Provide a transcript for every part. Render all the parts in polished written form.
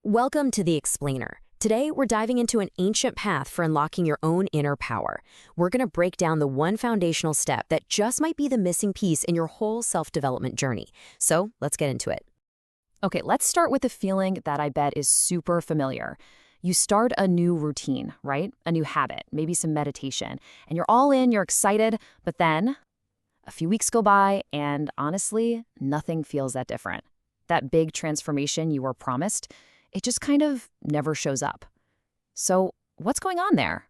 Welcome to The Explainer. Today, we're diving into an ancient path for unlocking your own inner power. We're going to break down the one foundational step that just might be the missing piece in your whole self-development journey. So, let's get into it. Okay, let's start with a feeling that I bet is super familiar. You start a new routine, right? A new habit, maybe some meditation, and you're all in, you're excited, but then a few weeks go by and honestly, nothing feels that different. That big transformation you were promised, it just kind of never shows up. So, what's going on there?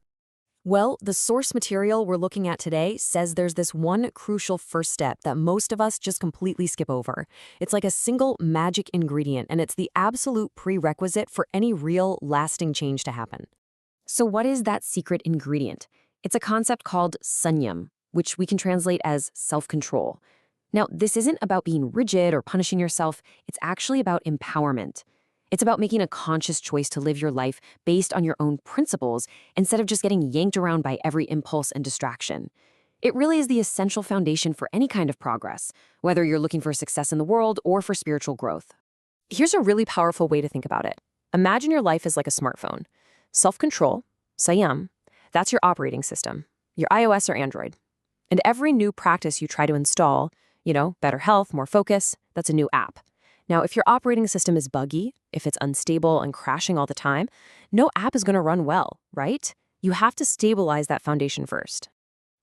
Well, the source material we're looking at today says there's this one crucial first step that most of us just completely skip over. It's like a single magic ingredient, and it's the absolute prerequisite for any real, lasting change to happen. So what is that secret ingredient? It's a concept called sunyam, which we can translate as self-control. Now, this isn't about being rigid or punishing yourself. It's actually about empowerment. It's about making a conscious choice to live your life based on your own principles instead of just getting yanked around by every impulse and distraction. It really is the essential foundation for any kind of progress, whether you're looking for success in the world or for spiritual growth. Here's a really powerful way to think about it. Imagine your life is like a smartphone. Self-control, Sayam, that's your operating system, your iOS or Android. And every new practice you try to install, better health, more focus, that's a new app. Now, if your operating system is buggy, if it's unstable and crashing all the time, no app is going to run well, right? You have to stabilize that foundation first.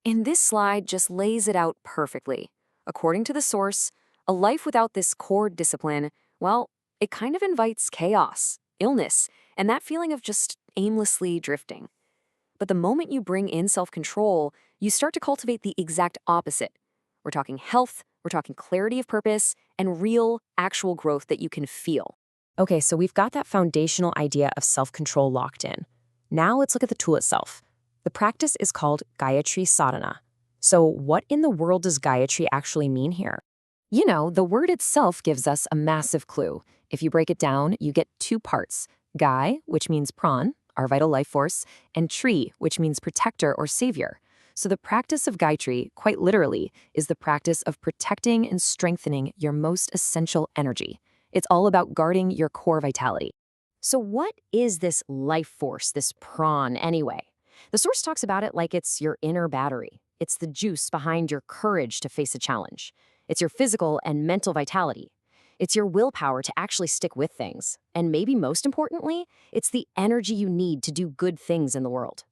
And this slide just lays it out perfectly. According to the source, a life without this core discipline, well, it kind of invites chaos, illness, and that feeling of just aimlessly drifting. But the moment you bring in self-control, you start to cultivate the exact opposite. We're talking health, we're talking clarity of purpose, and real, actual growth that you can feel. Okay, so we've got that foundational idea of self-control locked in. Now let's look at the tool itself. The practice is called Gayatri Sadhana. So what in the world does Gayatri actually mean here? The word itself gives us a massive clue. If you break it down, you get two parts. Gay, which means pran, our vital life force, and Tri, which means protector or savior. So the practice of Gayatri, quite literally, is the practice of protecting and strengthening your most essential energy. It's all about guarding your core vitality. So what is this life force, this pran, anyway? The source talks about it like it's your inner battery. It's the juice behind your courage to face a challenge. It's your physical and mental vitality. It's your willpower to actually stick with things. And maybe most importantly, it's the energy you need to do good things in the world.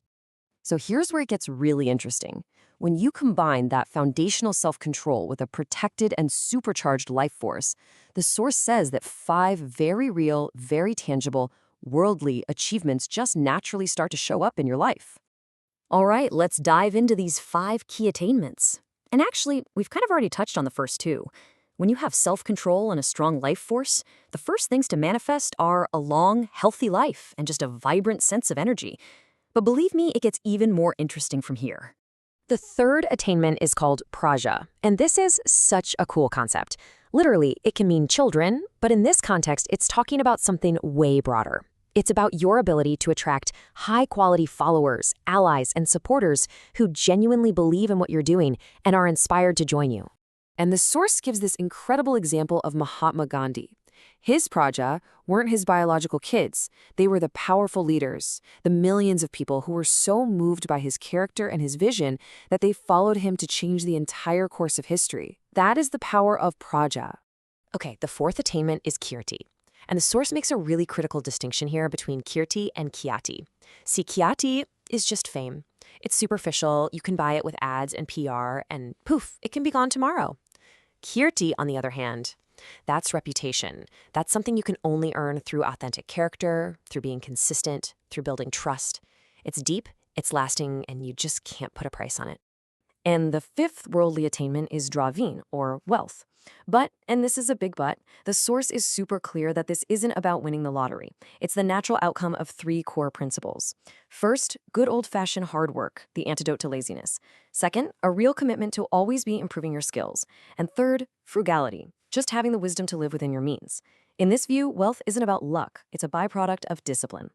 So here's where it gets really interesting. When you combine that foundational self-control with a protected and supercharged life force, the source says that 5 very real, very tangible, worldly achievements just naturally start to show up in your life. All right, let's dive into these 5 key attainments. And actually, we've kind of already touched on the first 2. When you have self-control and a strong life force, the first things to manifest are a long, healthy life and just a vibrant sense of energy. But believe me, it gets even more interesting from here. The third attainment is called praja, and this is such a cool concept. Literally, it can mean children, but in this context, it's talking about something way broader. It's about your ability to attract high-quality followers, allies, and supporters who genuinely believe in what you're doing and are inspired to join you. And the source gives this incredible example of Mahatma Gandhi. His praja weren't his biological kids. They were the powerful leaders, the millions of people who were so moved by his character and his vision that they followed him to change the entire course of history. That is the power of praja. Okay, the fourth attainment is kirti. And the source makes a really critical distinction here between kirti and kyati. See, kyati is just fame. It's superficial, you can buy it with ads and PR, and poof, it can be gone tomorrow. Kirti, on the other hand, that's reputation. That's something you can only earn through authentic character, through being consistent, through building trust. It's deep, it's lasting, and you just can't put a price on it. And the fifth worldly attainment is dravin, or wealth. But, and this is a big but, the source is super clear that this isn't about winning the lottery. It's the natural outcome of 3 core principles. First, good old-fashioned hard work, the antidote to laziness. Second, a real commitment to always be improving your skills. And third, frugality, just having the wisdom to live within your means. In this view, wealth isn't about luck. It's a byproduct of discipline.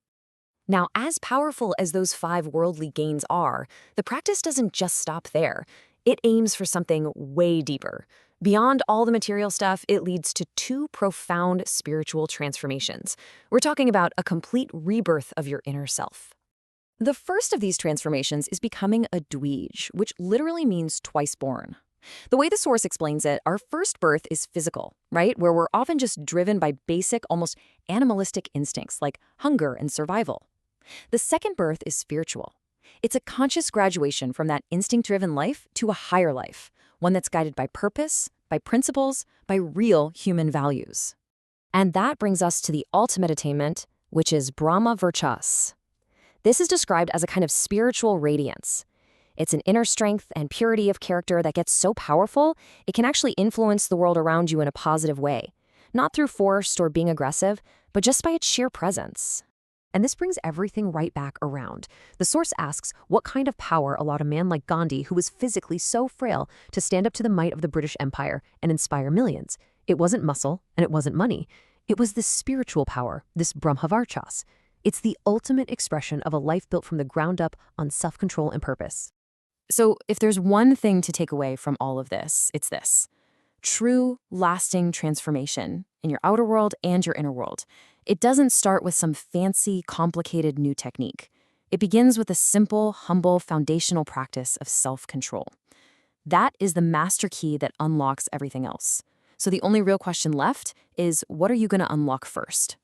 Now, as powerful as those 5 worldly gains are, the practice doesn't just stop there. It aims for something way deeper. Beyond all the material stuff, it leads to two profound spiritual transformations. We're talking about a complete rebirth of your inner self. The first of these transformations is becoming a Dwij, which literally means twice born. The way the source explains it, our first birth is physical, right? Where we're often just driven by basic, almost animalistic instincts like hunger and survival. The second birth is spiritual. It's a conscious graduation from that instinct-driven life to a higher life, one that's guided by purpose, by principles, by real human values. And that brings us to the ultimate attainment, which is Brahma Virchas. This is described as a kind of spiritual radiance. It's an inner strength and purity of character that gets so powerful, it can actually influence the world around you in a positive way. Not through force or being aggressive, but just by its sheer presence. And this brings everything right back around. The source asks what kind of power allowed a man like Gandhi, who was physically so frail, to stand up to the might of the British Empire and inspire millions. It wasn't muscle, and it wasn't money. It was this spiritual power, this Brahmavarchas. It's the ultimate expression of a life built from the ground up on self-control and purpose. So if there's one thing to take away from all of this, it's this. True, lasting transformation in your outer world and your inner world. It doesn't start with some fancy, complicated new technique. It begins with a simple, humble, foundational practice of self-control. That is the master key that unlocks everything else. So the only real question left is, what are you going to unlock first?